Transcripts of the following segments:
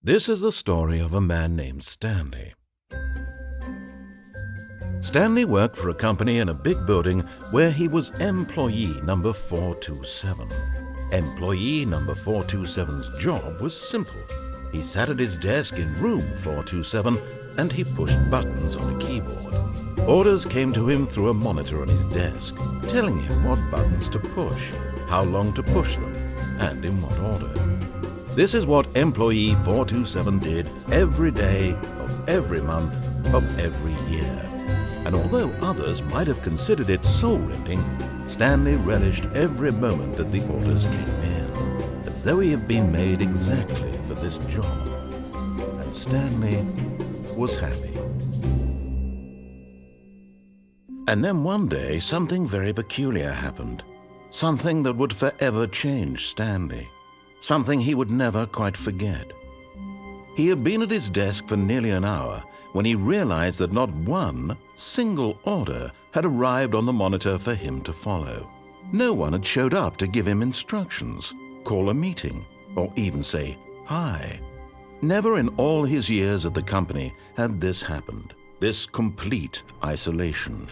This is the story of a man named Stanley. Stanley worked for a company in a big building where he was employee number 427. Employee number 427's job was simple. He sat at his desk in room 427 and he pushed buttons on a keyboard. Orders came to him through a monitor on his desk, telling him what buttons to push, how long to push them, and in what order. This is what employee 427 did every day of every month of every year. And although others might have considered it soul-rending, Stanley relished every moment that the orders came in, as though he had been made exactly for this job. And Stanley was happy. And then one day, something very peculiar happened. Something that would forever change Stanley. Something he would never quite forget. He had been at his desk for nearly an hour when he realized that not one single order had arrived on the monitor for him to follow. No one had showed up to give him instructions, call a meeting, or even say hi. Never in all his years at the company had this happened, this complete isolation.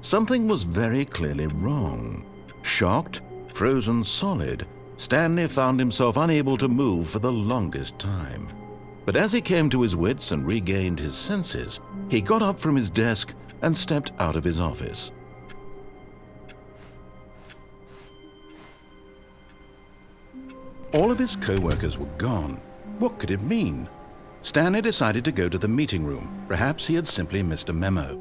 Something was very clearly wrong. Shocked, frozen solid, Stanley found himself unable to move for the longest time. But as he came to his wits and regained his senses, he got up from his desk and stepped out of his office. All of his co-workers were gone. What could it mean? Stanley decided to go to the meeting room. Perhaps he had simply missed a memo.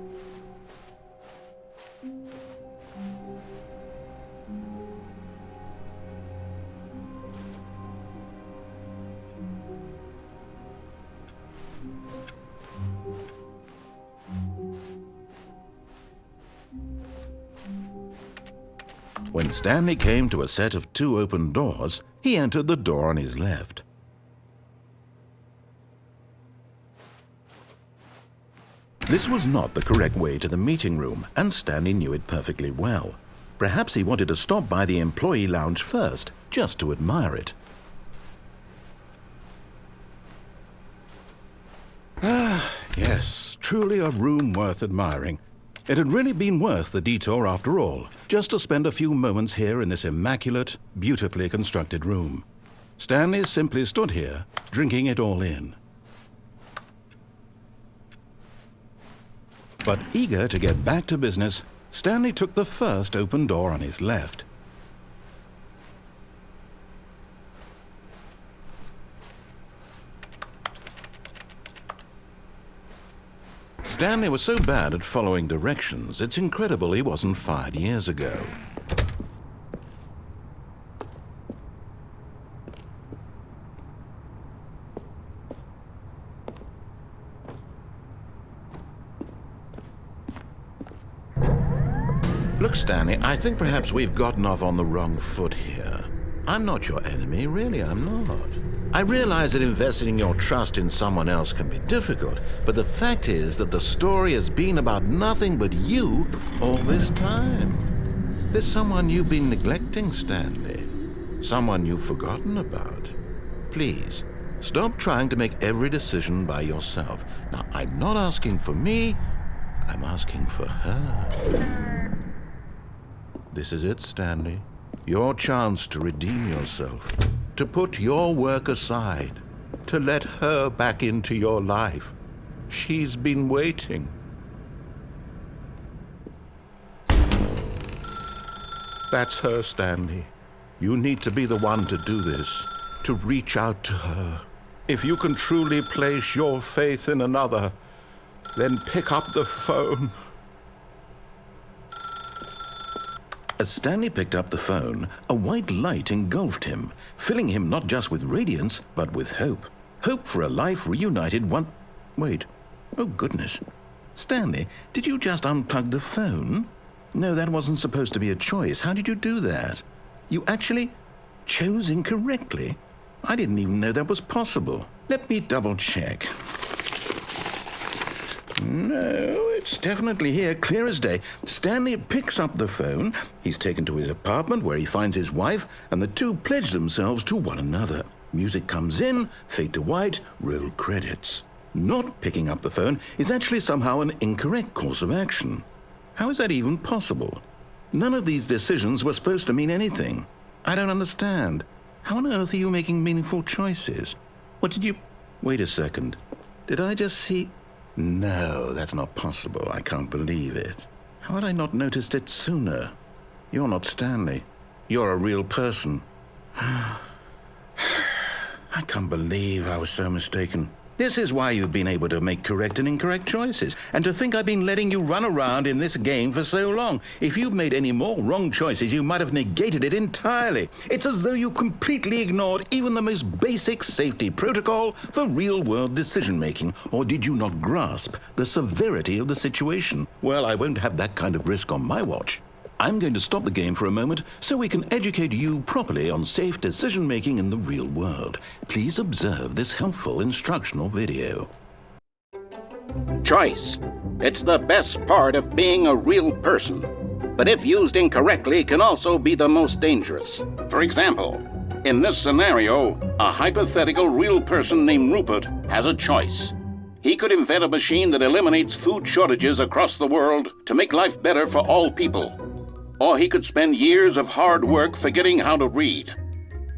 When Stanley came to a set of 2 open doors, he entered the door on his left. This was not the correct way to the meeting room, and Stanley knew it perfectly well. Perhaps he wanted to stop by the employee lounge first, just to admire it. Yes, truly a room worth admiring. It had really been worth the detour after all, just to spend a few moments here in this immaculate, beautifully constructed room. Stanley simply stood here, drinking it all in. But eager to get back to business, Stanley took the first open door on his left. Stanley was so bad at following directions, it's incredible he wasn't fired years ago. Look, Stanley, I think perhaps we've gotten off on the wrong foot here. I'm not your enemy, really, I'm not. I realize that investing your trust in someone else can be difficult, but the fact is that the story has been about nothing but you all this time. There's someone you've been neglecting, Stanley. Someone you've forgotten about. Please, stop trying to make every decision by yourself. Now, I'm not asking for me, I'm asking for her. This is it, Stanley. Your chance to redeem yourself. To put your work aside, to let her back into your life. She's been waiting. That's her, Stanley. You need to be the one to do this, to reach out to her. If you can truly place your faith in another, then pick up the phone. As Stanley picked up the phone, a white light engulfed him, filling him not just with radiance, but with hope. Hope for a life reunited one... Wait. Oh, goodness. Stanley, did you just unplug the phone? No, that wasn't supposed to be a choice. How did you do that? You actually chose incorrectly? I didn't even know that was possible. Let me double-check. No, it's definitely here, clear as day. Stanley picks up the phone. He's taken to his apartment where he finds his wife, and the two pledge themselves to one another. Music comes in, fade to white, roll credits. Not picking up the phone is actually somehow an incorrect course of action. How is that even possible? None of these decisions were supposed to mean anything. I don't understand. How on earth are you making meaningful choices? What did you... Wait a second. Did I just see... No, that's not possible. I can't believe it. How had I not noticed it sooner? You're not Stanley. You're a real person. I can't believe I was so mistaken. This is why you've been able to make correct and incorrect choices. And to think I've been letting you run around in this game for so long. If you'd made any more wrong choices, you might have negated it entirely. It's as though you completely ignored even the most basic safety protocol for real-world decision-making. Or did you not grasp the severity of the situation? Well, I won't have that kind of risk on my watch. I'm going to stop the game for a moment so we can educate you properly on safe decision-making in the real world. Please observe this helpful instructional video. Choice. It's the best part of being a real person. But if used incorrectly, can also be the most dangerous. For example, in this scenario, a hypothetical real person named Rupert has a choice. He could invent a machine that eliminates food shortages across the world to make life better for all people. Or he could spend years of hard work forgetting how to read.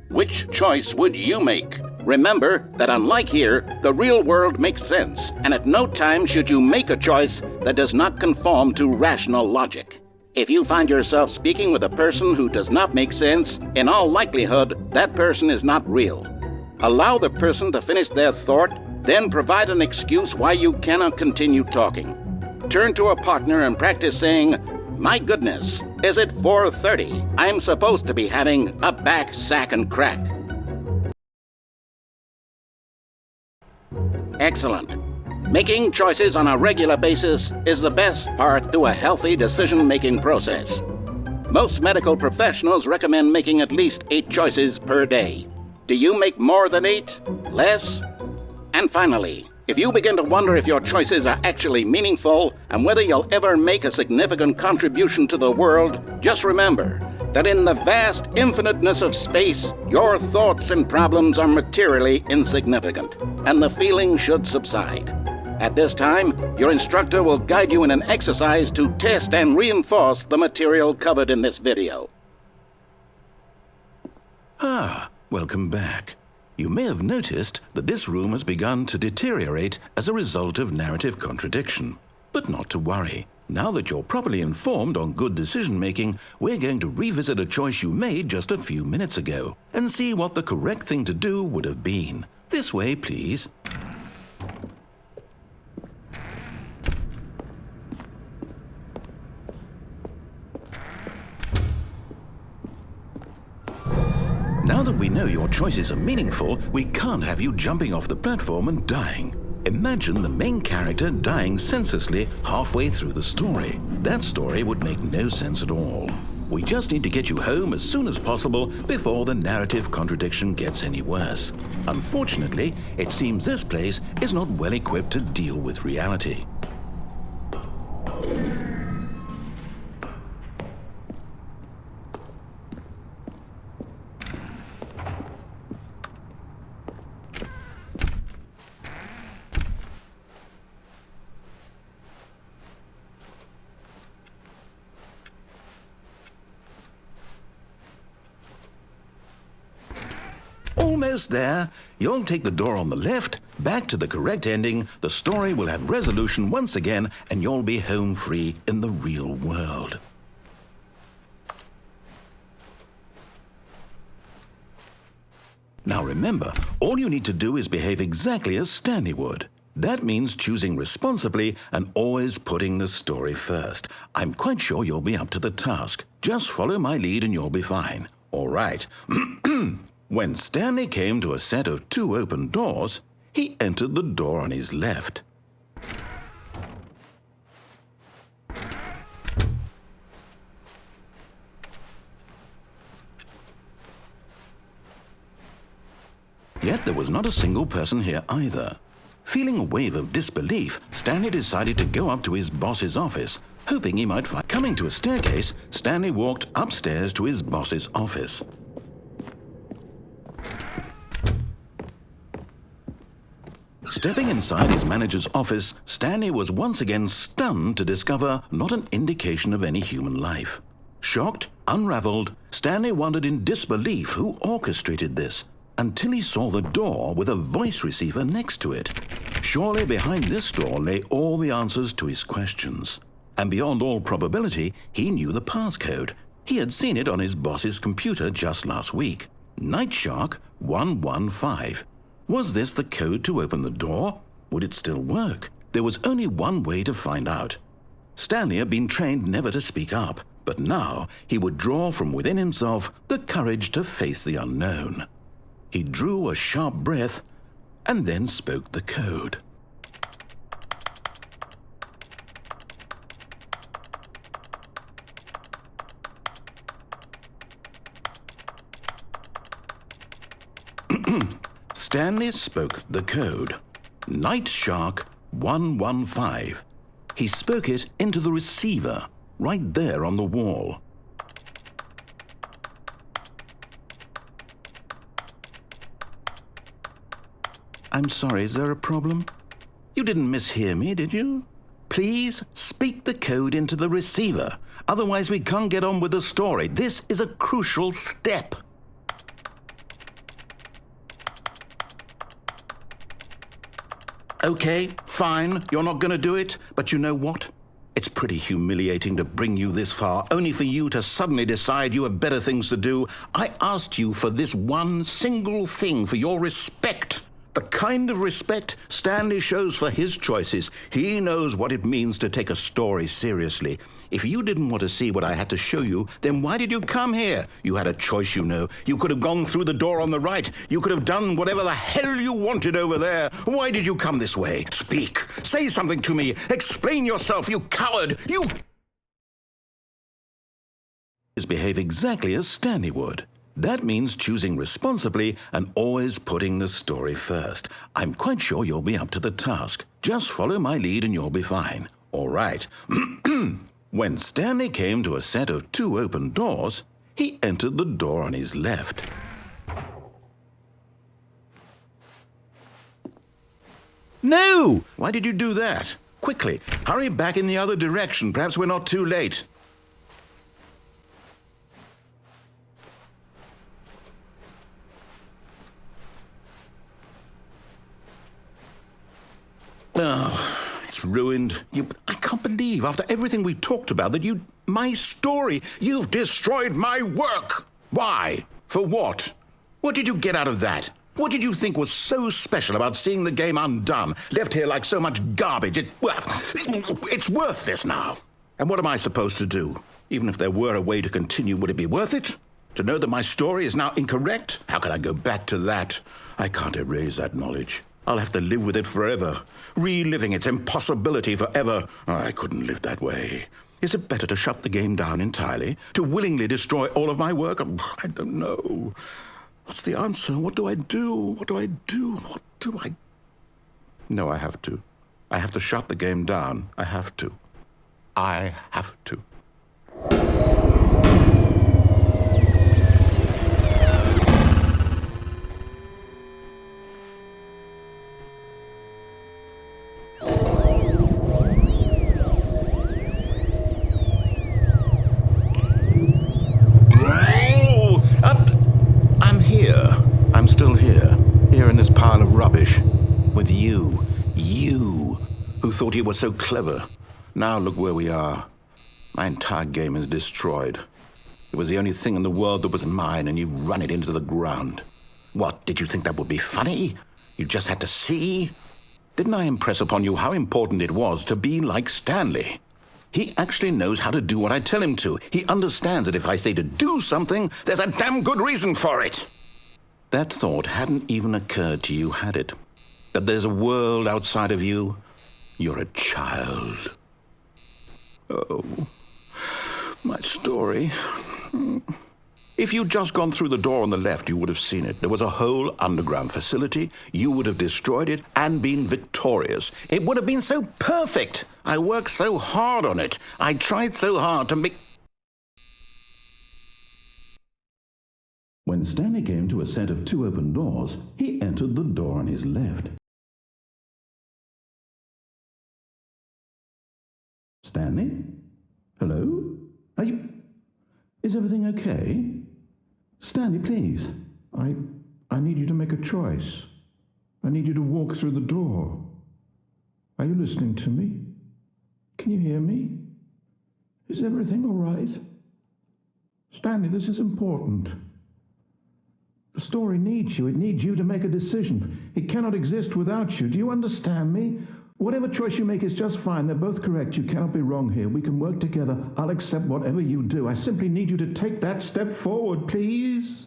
Which choice would you make? Remember that unlike here, the real world makes sense, and at no time should you make a choice that does not conform to rational logic. If you find yourself speaking with a person who does not make sense, in all likelihood, that person is not real. Allow the person to finish their thought, then provide an excuse why you cannot continue talking. Turn to a partner and practice saying, "My goodness, is it 4:30? I'm supposed to be having a back, sack, and crack." Excellent. Making choices on a regular basis is the best part to a healthy decision-making process. Most medical professionals recommend making at least 8 choices per day. Do you make more than 8? Less? And finally, if you begin to wonder if your choices are actually meaningful and whether you'll ever make a significant contribution to the world, just remember that in the vast infiniteness of space, your thoughts and problems are materially insignificant, and the feeling should subside. At this time, your instructor will guide you in an exercise to test and reinforce the material covered in this video. Welcome back. You may have noticed that this room has begun to deteriorate as a result of narrative contradiction. But not to worry. Now that you're properly informed on good decision-making, we're going to revisit a choice you made just a few minutes ago and see what the correct thing to do would have been. This way, please. Now that we know your choices are meaningful, we can't have you jumping off the platform and dying. Imagine the main character dying senselessly halfway through the story. That story would make no sense at all. We just need to get you home as soon as possible before the narrative contradiction gets any worse. Unfortunately, it seems this place is not well equipped to deal with reality. Almost there. You'll take the door on the left, back to the correct ending, the story will have resolution once again, and you'll be home free in the real world. Now remember, all you need to do is behave exactly as Stanley would. That means choosing responsibly and always putting the story first. I'm quite sure you'll be up to the task. Just follow my lead and you'll be fine. All right. When Stanley came to a set of 2 open doors, he entered the door on his left. Yet there was not a single person here either. Feeling a wave of disbelief, Stanley decided to go up to his boss's office, hoping he might find... Coming to a staircase, Stanley walked upstairs to his boss's office. Stepping inside his manager's office, Stanley was once again stunned to discover not an indication of any human life. Shocked, unraveled, Stanley wondered in disbelief who orchestrated this, until he saw the door with a voice receiver next to it. Surely behind this door lay all the answers to his questions. And beyond all probability, he knew the passcode. He had seen it on his boss's computer just last week. Nightshark 115. Was this the code to open the door? Would it still work? There was only one way to find out. Stanley had been trained never to speak up, but now he would draw from within himself the courage to face the unknown. He drew a sharp breath and then spoke the code. Stanley spoke the code. Nightshark 115. He spoke it into the receiver, right there on the wall. I'm sorry, is there a problem? You didn't mishear me, did you? Please speak the code into the receiver. Otherwise, we can't get on with the story. This is a crucial step. Okay, fine, you're not going to do it, but you know what? It's pretty humiliating to bring you this far, only for you to suddenly decide you have better things to do. I asked you for this one single thing, for your respect. The kind of respect Stanley shows for his choices. He knows what it means to take a story seriously. If you didn't want to see what I had to show you, then why did you come here? You had a choice, you know. You could have gone through the door on the right. You could have done whatever the hell you wanted over there. Why did you come this way? Speak. Say something to me. Explain yourself, you coward. You behave exactly as Stanley would. That means choosing responsibly and always putting the story first. I'm quite sure you'll be up to the task. Just follow my lead and you'll be fine. All right. When Stanley came to a set of 2 open doors, he entered the door on his left. No! Why did you do that? Quickly, hurry back in the other direction. Perhaps we're not too late. Oh, it's ruined. I can't believe, after everything we talked about, that my story, you've destroyed my work. Why? For what? What did you get out of that? What did you think was so special about seeing the game undone, left here like so much garbage? It's worthless now. And what am I supposed to do? Even if there were a way to continue, would it be worth it? To know that my story is now incorrect? How can I go back to that? I can't erase that knowledge. I'll have to live with it forever, reliving its impossibility forever. I couldn't live that way. Is it better to shut the game down entirely? To willingly destroy all of my work? I don't know. What's the answer? What do I do? What do I do? What do I... No, I have to. I have to shut the game down. I have to. I have to. Pile of rubbish with you who thought you were so clever. Now look where we are. My entire game is destroyed. It was the only thing in the world that was mine, and you've run it into the ground. What, did you think that would be funny? You just had to see? Didn't I impress upon you how important it was to be like Stanley? He actually knows how to do what I tell him to. He understands that if I say to do something, there's a damn good reason for it. That thought hadn't even occurred to you, had it? That there's a world outside of you? You're a child. Oh, my story. If you'd just gone through the door on the left, you would have seen it. There was a whole underground facility. You would have destroyed it and been victorious. It would have been so perfect. I worked so hard on it. I tried so hard to make... When Stanley came to a set of 2 open doors, he entered the door on his left. Stanley? Hello? Are you... Is everything okay? Stanley, please. I need you to make a choice. I need you to walk through the door. Are you listening to me? Can you hear me? Is everything all right? Stanley, this is important. The story needs you. It needs you to make a decision. It cannot exist without you. Do you understand me? Whatever choice you make is just fine. They're both correct. You cannot be wrong here. We can work together. I'll accept whatever you do. I simply need you to take that step forward, please.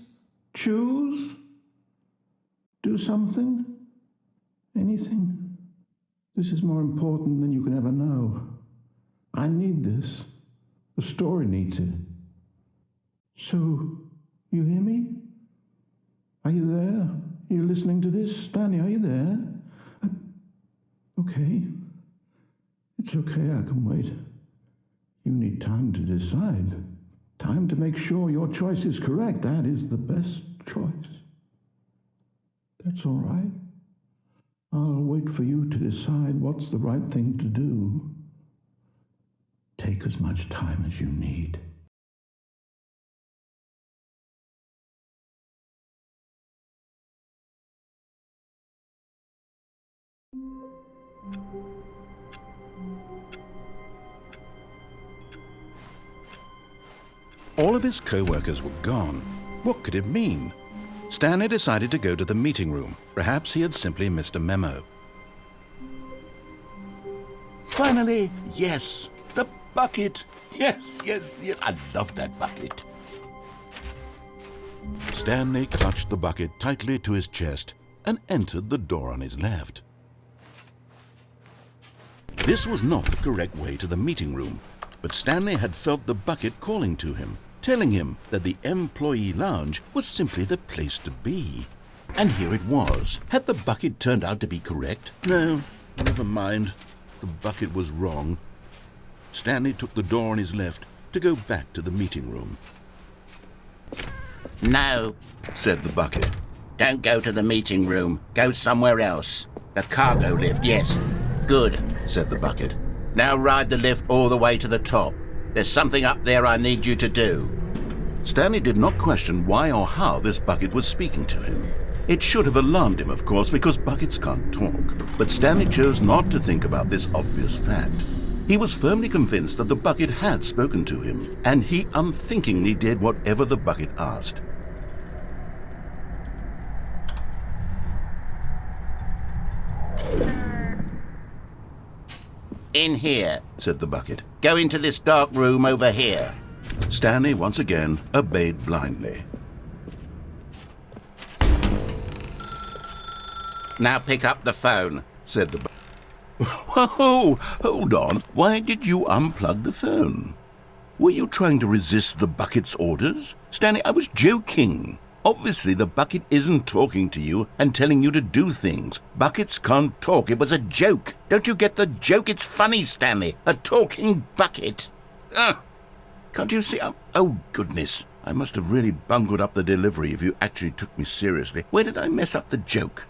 Choose. Do something. Anything. This is more important than you can ever know. I need this. The story needs it. So, you hear me? Are you there? Are you listening to this? Stanley, are you there? Okay. It's okay, I can wait. You need time to decide. Time to make sure your choice is correct. That is the best choice. That's all right. I'll wait for you to decide what's the right thing to do. Take as much time as you need. All of his co-workers were gone. What could it mean? Stanley decided to go to the meeting room. Perhaps he had simply missed a memo. Finally, yes. The bucket. Yes. I love that bucket. Stanley clutched the bucket tightly to his chest and entered the door on his left. This was not the correct way to the meeting room, but Stanley had felt the bucket calling to him, telling him that the employee lounge was simply the place to be. And here it was. Had the bucket turned out to be correct? No, never mind. The bucket was wrong. Stanley took the door on his left to go back to the meeting room. No, Said the bucket. don't go to the meeting room. Go somewhere else. The cargo lift, yes. Good. Said the bucket. Now ride the lift all the way to the top. There's something up there I need you to do. Stanley did not question why or how this bucket was speaking to him. It should have alarmed him, of course, because buckets can't talk. But Stanley chose not to think about this obvious fact. He was firmly convinced that the bucket had spoken to him, and he unthinkingly did whatever the bucket asked. In here. Said the bucket. Go into this dark room over here. Stanley once again obeyed blindly. Now pick up the phone. Said the bucket. Whoa, hold on. Why did you unplug the phone? Were you trying to resist the bucket's orders? Stanley, I was joking. Obviously, the bucket isn't talking to you and telling you to do things. Buckets can't talk. It was a joke. Don't you get the joke? It's funny, Stanley. A talking bucket. Can't you see? Oh, goodness. I must have really bungled up the delivery if you actually took me seriously. Where did I mess up the joke?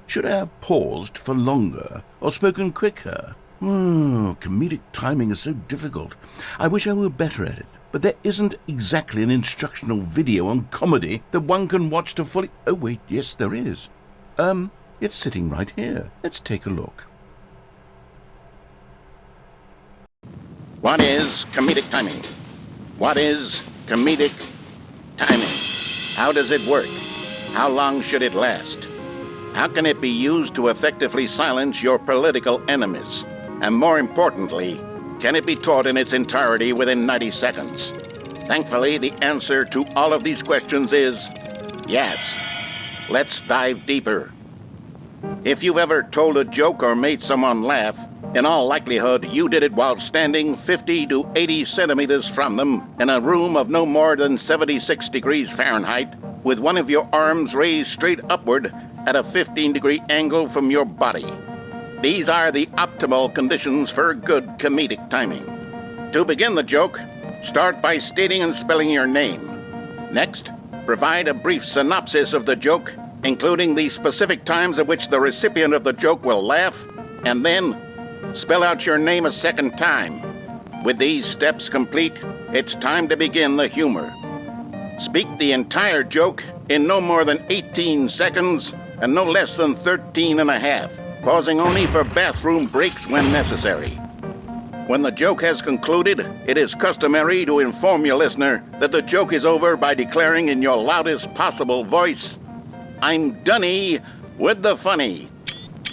Should I have paused for longer or spoken quicker? Comedic timing is so difficult. I wish I were better at it. But there isn't exactly an instructional video on comedy that one can watch to fully... Oh, wait, yes, there is. It's sitting right here. Let's take a look. What is comedic timing? What is comedic timing? How does it work? How long should it last? How can it be used to effectively silence your political enemies? And more importantly, can it be taught in its entirety within 90 seconds? Thankfully, the answer to all of these questions is yes. Let's dive deeper. If you've ever told a joke or made someone laugh, in all likelihood, you did it while standing 50 to 80 centimeters from them in a room of no more than 76 degrees Fahrenheit, with one of your arms raised straight upward at a 15-degree angle from your body. These are the optimal conditions for good comedic timing. To begin the joke, start by stating and spelling your name. Next, provide a brief synopsis of the joke, including the specific times at which the recipient of the joke will laugh, and then spell out your name a second time. With these steps complete, it's time to begin the humor. Speak the entire joke in no more than 18 seconds and no less than 13 and a half, pausing only for bathroom breaks when necessary. When the joke has concluded, it is customary to inform your listener that the joke is over by declaring in your loudest possible voice, "I'm Dunny with the funny."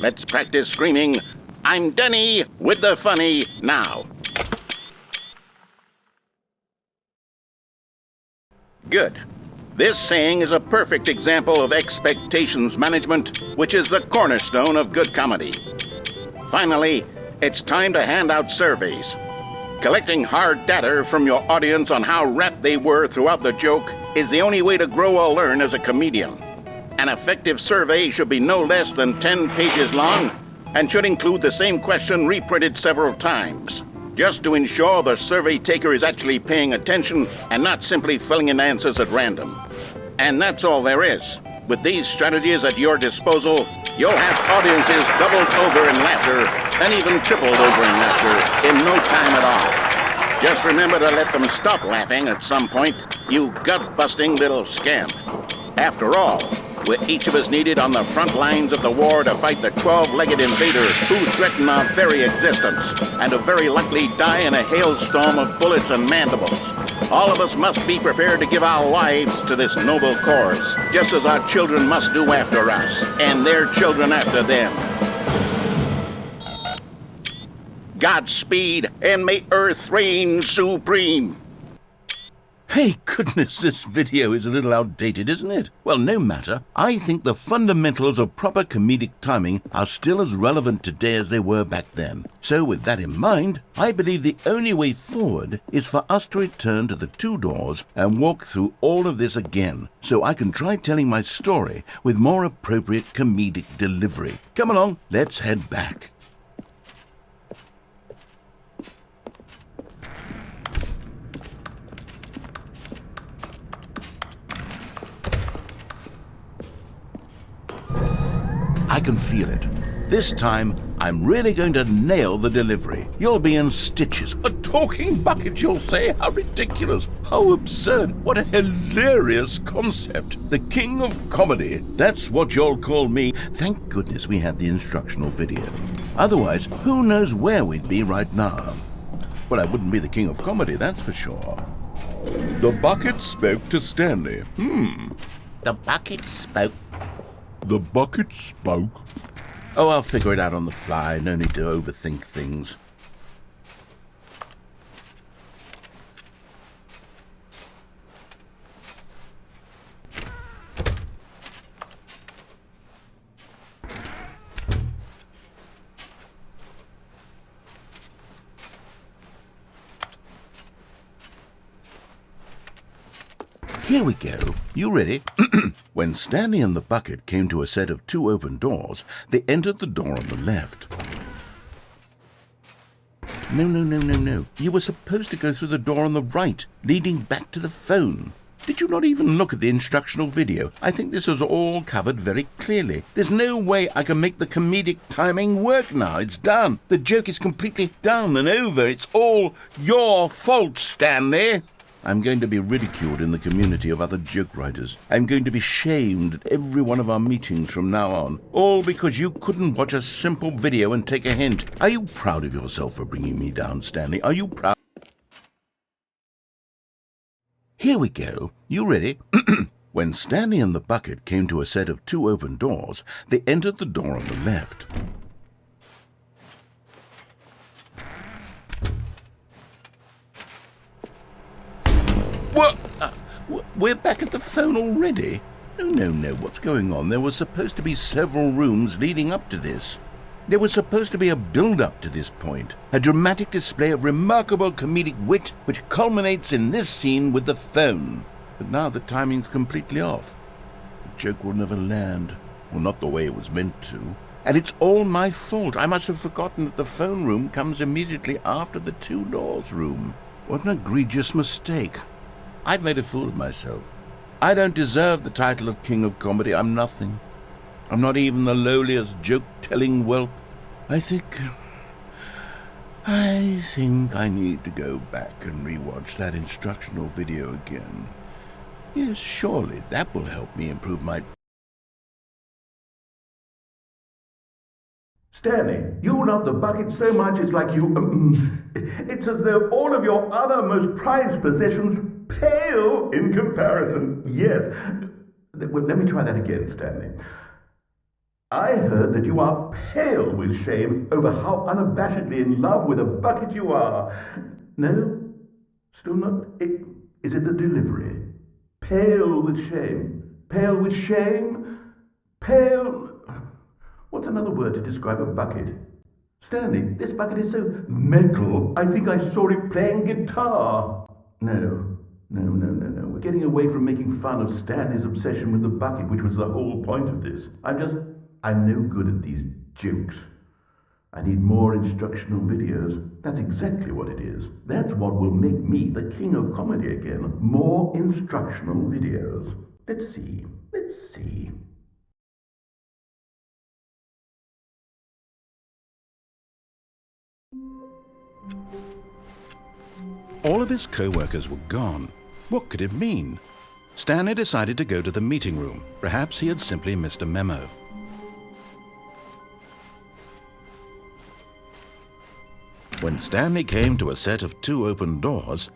Let's practice screaming, "I'm Dunny with the funny" now. Good. This saying is a perfect example of expectations management, which is the cornerstone of good comedy. Finally, it's time to hand out surveys. Collecting hard data from your audience on how rapt they were throughout the joke is the only way to grow or learn as a comedian. An effective survey should be no less than 10 pages long and should include the same question reprinted several times, just to ensure the survey taker is actually paying attention and not simply filling in answers at random. And that's all there is. With these strategies at your disposal, you'll have audiences doubled over in laughter and even tripled over in laughter in no time at all. Just remember to let them stop laughing at some point, you gut-busting little scamp. After all, we're each of us needed on the front lines of the war to fight the 12-legged invader who threaten our very existence and who very likely die in a hailstorm of bullets and mandibles. All of us must be prepared to give our lives to this noble cause, just as our children must do after us, and their children after them. Godspeed, and may Earth reign supreme. Hey, goodness, this video is a little outdated, isn't it? Well, no matter. I think the fundamentals of proper comedic timing are still as relevant today as they were back then. So with that in mind, I believe the only way forward is for us to return to the two doors and walk through all of this again, so I can try telling my story with more appropriate comedic delivery. Come along, let's head back. I can feel it. This time, I'm really going to nail the delivery. You'll be in stitches. A talking bucket, you'll say? How ridiculous. How absurd. What a hilarious concept. The king of comedy. That's what you'll call me. Thank goodness we had the instructional video. Otherwise, who knows where we'd be right now. Well, I wouldn't be the king of comedy, that's for sure. The bucket spoke to Stanley. The bucket spoke. The bucket spoke. Oh, I'll figure it out on the fly. No need to overthink things. Here we go. You ready? When Stanley and the bucket came to a set of two open doors, they entered the door on the left. No. You were supposed to go through the door on the right, leading back to the phone. Did you not even look at the instructional video? I think this is all covered very clearly. There's no way I can make the comedic timing work now. It's done. The joke is completely done and over. It's all your fault, Stanley. I'm going to be ridiculed in the community of other joke writers. I'm going to be shamed at every one of our meetings from now on. All because you couldn't watch a simple video and take a hint. Are you proud of yourself for bringing me down, Stanley? Are you proud? Here we go. You ready? When Stanley and the bucket came to a set of two open doors, they entered the door on the left. What? We're back at the phone already? No. What's going on? There were supposed to be several rooms leading up to this. There was supposed to be a build-up to this point. A dramatic display of remarkable comedic wit which culminates in this scene with the phone. But now the timing's completely off. The joke will never land. Well, not the way it was meant to. And it's all my fault. I must have forgotten that the phone room comes immediately after the two doors room. What an egregious mistake. I've made a fool of myself. I don't deserve the title of King of Comedy. I'm nothing. I'm not even the lowliest joke-telling whelp. I think I think I need to go back and rewatch that instructional video again. Yes, surely that will help me improve my... Stanley, you love the bucket so much it's like you... it's as though all of your other most prized possessions pale in comparison. Yes. Well, let me try that again, Stanley. I heard that you are pale with shame over how unabashedly in love with a bucket you are. No? Still not? Is it the delivery? Pale with shame. Pale with shame? Pale... What's another word to describe a bucket? Stanley, this bucket is so metal, I think I saw it playing guitar. No. We're getting away from making fun of Stanley's obsession with the bucket, which was the whole point of this. I'm no good at these jokes. I need more instructional videos. That's exactly what it is. That's what will make me the king of comedy again. More instructional videos. Let's see. All of his co-workers were gone. What could it mean? Stanley decided to go to the meeting room. Perhaps he had simply missed a memo. When Stanley came to a set of 2 open doors,